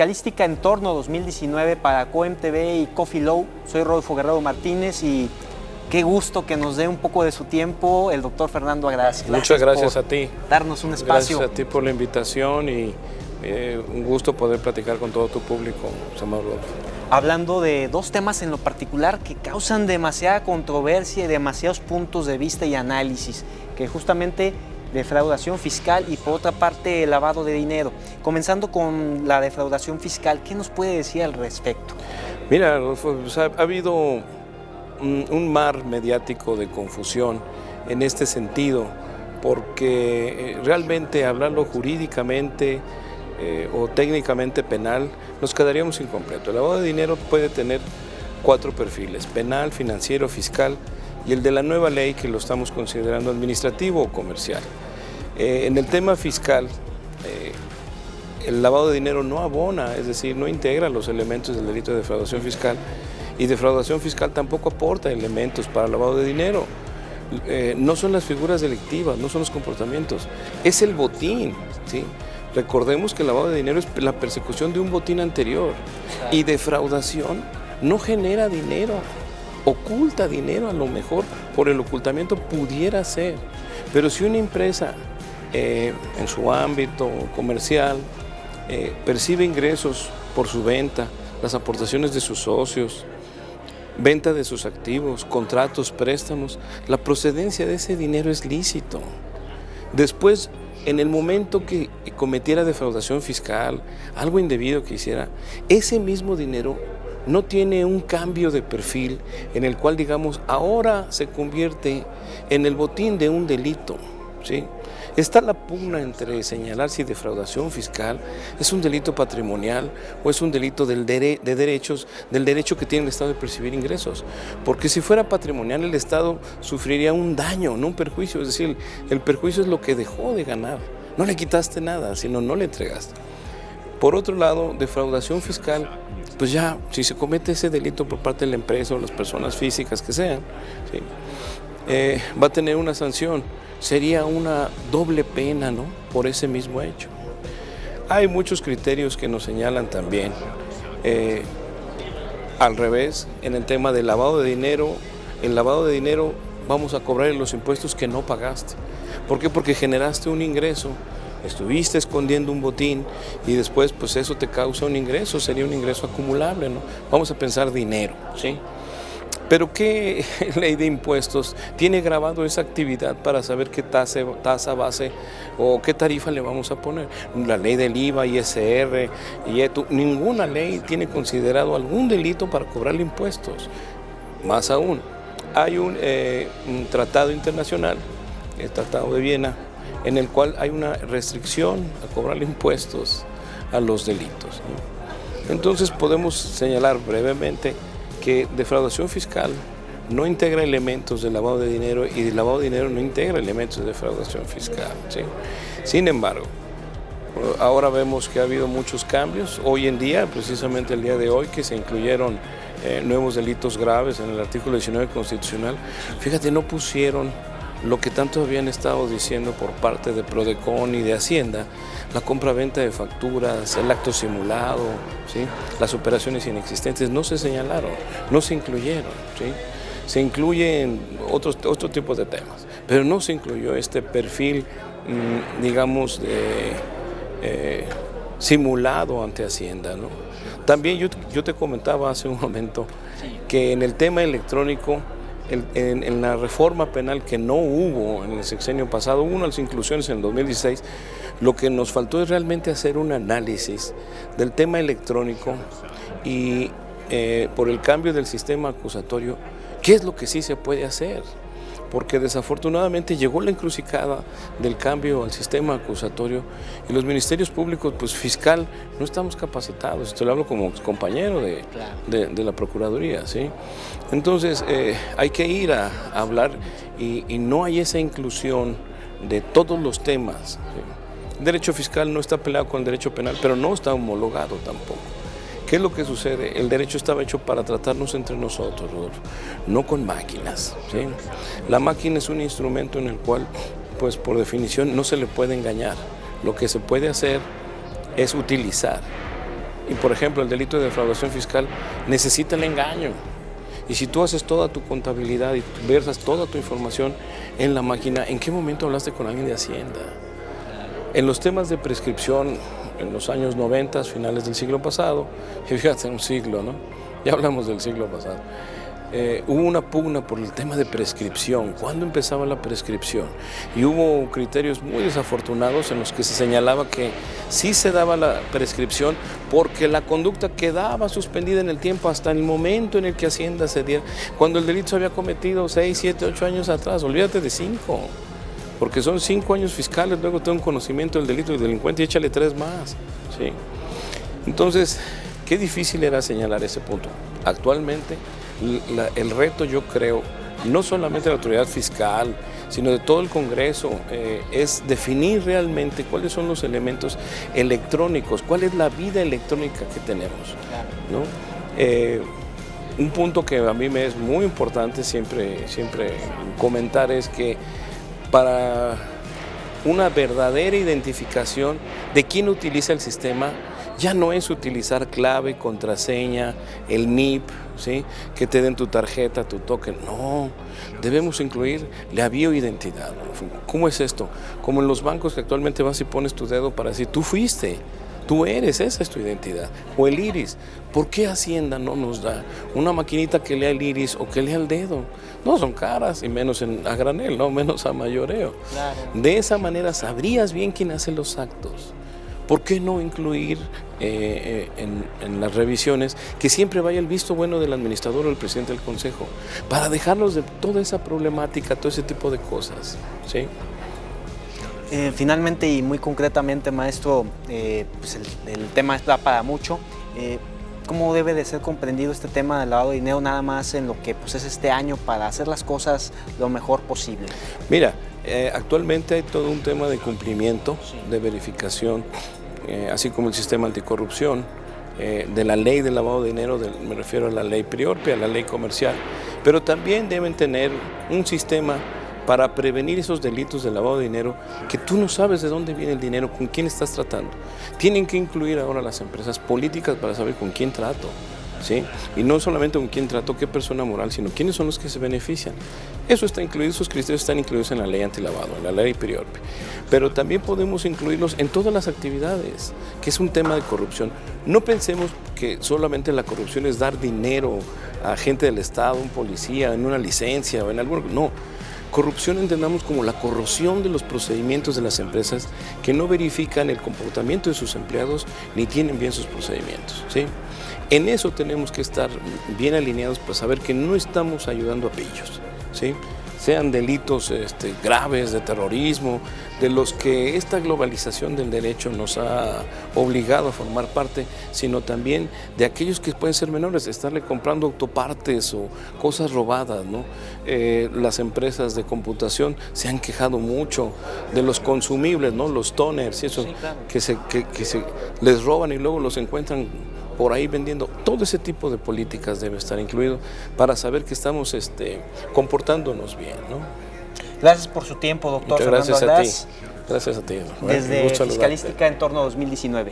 Fiscalística en torno 2019 para COEM-TV y Coffee Low. Soy Rodolfo Guerrero Martínez y qué gusto que nos dé un poco de su tiempo el doctor Fernando Agraz. Muchas gracias a ti. Darnos un espacio. Gracias a ti por la invitación y un gusto poder platicar con todo tu público, Samuel Rodolfo. Hablando de dos temas en lo particular que causan demasiada controversia y demasiados puntos de vista y análisis, que justamente defraudación fiscal y por otra parte el lavado de dinero. Comenzando con la defraudación fiscal, ¿qué nos puede decir al respecto? Mira, Rodolfo, ha habido un mar mediático de confusión en este sentido, porque realmente hablarlo jurídicamente o técnicamente penal, nos quedaríamos incompleto. El lavado de dinero puede tener 4 perfiles: penal, financiero, fiscal y el de la nueva ley que lo estamos considerando administrativo o comercial. En el tema fiscal, el lavado de dinero no abona, es decir, no integra los elementos del delito de defraudación fiscal, y defraudación fiscal tampoco aporta elementos para el lavado de dinero. No son las figuras delictivas, no son los comportamientos, es el botín, ¿sí? Recordemos que el lavado de dinero es la persecución de un botín anterior, y defraudación no genera dinero, oculta dinero, a lo mejor por el ocultamiento pudiera ser, pero si una empresa en su ámbito comercial percibe ingresos por su venta, las aportaciones de sus socios, venta de sus activos, contratos, préstamos, la procedencia de ese dinero es lícito. Después, en el momento que cometiera defraudación fiscal, algo indebido que hiciera, ese mismo dinero no tiene un cambio de perfil en el cual, digamos, ahora se convierte en el botín de un delito, ¿sí? Está la pugna entre señalar si defraudación fiscal es un delito patrimonial o es un delito del derecho que tiene el Estado de percibir ingresos. Porque si fuera patrimonial, el Estado sufriría un daño, no un perjuicio. Es decir, el perjuicio es lo que dejó de ganar. No le quitaste nada, sino no le entregaste. Por otro lado, defraudación fiscal, pues ya, si se comete ese delito por parte de la empresa o las personas físicas que sean, ¿sí? Va a tener una sanción. Sería una doble pena, ¿no?, por ese mismo hecho. Hay muchos criterios que nos señalan también. Al revés, en el tema del lavado de dinero, el lavado de dinero vamos a cobrar los impuestos que no pagaste. ¿Por qué? Porque generaste un ingreso, estuviste escondiendo un botín y después pues eso te causa un ingreso, sería un ingreso acumulable, ¿no? Vamos a pensar dinero, ¿sí? Pero ¿qué ley de impuestos tiene grabado esa actividad para saber qué tasa base o qué tarifa le vamos a poner? La ley del IVA, ISR, IETU, ninguna ley tiene considerado algún delito para cobrarle impuestos. Más aún, hay un tratado internacional, el Tratado de Viena, en el cual hay una restricción a cobrarle impuestos a los delitos, ¿no? Entonces podemos señalar brevemente que defraudación fiscal no integra elementos de lavado de dinero y el lavado de dinero no integra elementos de defraudación fiscal, ¿sí? Sin embargo, ahora vemos que ha habido muchos cambios. Hoy en día, precisamente el día de hoy, que se incluyeron nuevos delitos graves en el artículo 19 constitucional, fíjate, no pusieron lo que tanto habían estado diciendo por parte de Prodecon y de Hacienda: la compra-venta de facturas, el acto simulado, ¿sí? Las operaciones inexistentes no se señalaron, no se incluyeron, ¿sí? Se incluyen otro tipo de temas, pero no se incluyó este perfil, digamos, simulado ante Hacienda, ¿no? También yo te comentaba hace un momento que en el tema electrónico, en la reforma penal que no hubo en el sexenio pasado, hubo unas inclusiones en el 2016, lo que nos faltó es realmente hacer un análisis del tema electrónico y por el cambio del sistema acusatorio, ¿qué es lo que sí se puede hacer? Porque desafortunadamente llegó la encrucijada del cambio al sistema acusatorio y los ministerios públicos, pues fiscal, no estamos capacitados. Esto lo hablo como compañero de la Procuraduría, ¿sí? Entonces hay que ir a hablar y no hay esa inclusión de todos los temas, ¿sí? El derecho fiscal no está peleado con el derecho penal, pero no está homologado tampoco. ¿Qué es lo que sucede? El derecho estaba hecho para tratarnos entre nosotros, Rodolfo, no con máquinas, ¿sí? La máquina es un instrumento en el cual, pues por definición, no se le puede engañar. Lo que se puede hacer es utilizar Y por ejemplo, el delito de defraudación fiscal necesita el engaño. Y si tú haces toda tu contabilidad y versas toda tu información en la máquina, ¿en qué momento hablaste con alguien de Hacienda? En los temas de prescripción, en los años 90, finales del siglo pasado, y fíjate, un siglo, ¿no? Ya hablamos del siglo pasado. Hubo una pugna por el tema de prescripción. ¿Cuándo empezaba la prescripción? Y hubo criterios muy desafortunados en los que se señalaba que sí se daba la prescripción porque la conducta quedaba suspendida en el tiempo hasta el momento en el que Hacienda se diera. Cuando el delito se había cometido 6, 7, 8 años atrás, olvídate de 5. Porque son 5 años fiscales, luego tengo un conocimiento del delito del delincuente y échale 3 más. ¿Sí? Entonces, qué difícil era señalar ese punto. Actualmente, el reto, yo creo, no solamente de la autoridad fiscal, sino de todo el Congreso, es definir realmente cuáles son los elementos electrónicos, cuál es la vida electrónica que tenemos, ¿no? Un punto que a mí me es muy importante siempre comentar es que para una verdadera identificación de quién utiliza el sistema, ya no es utilizar clave, contraseña, el NIP, ¿sí? Que te den tu tarjeta, tu token. No, debemos incluir la bioidentidad. ¿Cómo es esto? Como en los bancos que actualmente vas y pones tu dedo para decir, tú fuiste, tú eres, esa es tu identidad. O el iris. ¿Por qué Hacienda no nos da una maquinita que lea el iris o que lea el dedo? No son caras, y menos a granel, no menos a mayoreo. Claro. De esa manera sabrías bien quién hace los actos. ¿Por qué no incluir en las revisiones que siempre vaya el visto bueno del administrador o del presidente del consejo para dejarlos de toda esa problemática, todo ese tipo de cosas? ¿Sí? Finalmente y muy concretamente, maestro, pues el tema está para mucho. ¿Cómo debe de ser comprendido este tema del lavado de dinero nada más en lo que pues, es este año para hacer las cosas lo mejor posible? Mira, actualmente hay todo un tema de cumplimiento, de verificación, así como el sistema anticorrupción, de la ley del lavado de dinero, me refiero a la ley Priorpe, a la ley comercial, pero también deben tener un sistema para prevenir esos delitos de lavado de dinero, que tú no sabes de dónde viene el dinero, con quién estás tratando. Tienen que incluir ahora las empresas políticas para saber con quién trato, ¿sí? Y no solamente con quién trato, qué persona moral, sino quiénes son los que se benefician. Eso está incluido, esos criterios están incluidos en la ley antilavado, en la ley Priorpe. Pero también podemos incluirlos en todas las actividades, que es un tema de corrupción. No pensemos que solamente la corrupción es dar dinero a gente del Estado, un policía, en una licencia o en algo. No. Corrupción entendamos como la corrosión de los procedimientos de las empresas que no verifican el comportamiento de sus empleados ni tienen bien sus procedimientos, ¿sí? En eso tenemos que estar bien alineados para saber que no estamos ayudando a pillos, ¿sí? Sean delitos graves de terrorismo, de los que esta globalización del derecho nos ha obligado a formar parte, sino también de aquellos que pueden ser menores, estarle comprando autopartes o cosas robadas, ¿no? Las empresas de computación se han quejado mucho de los consumibles, ¿no? Los toners y eso, sí, claro, que se les roban y luego los encuentran por ahí vendiendo. Todo ese tipo de políticas debe estar incluido para saber que estamos comportándonos bien, ¿no? Gracias por su tiempo, doctor. Muchas gracias a ti. Gracias a ti. Desde Fiscalística Entorno 2019.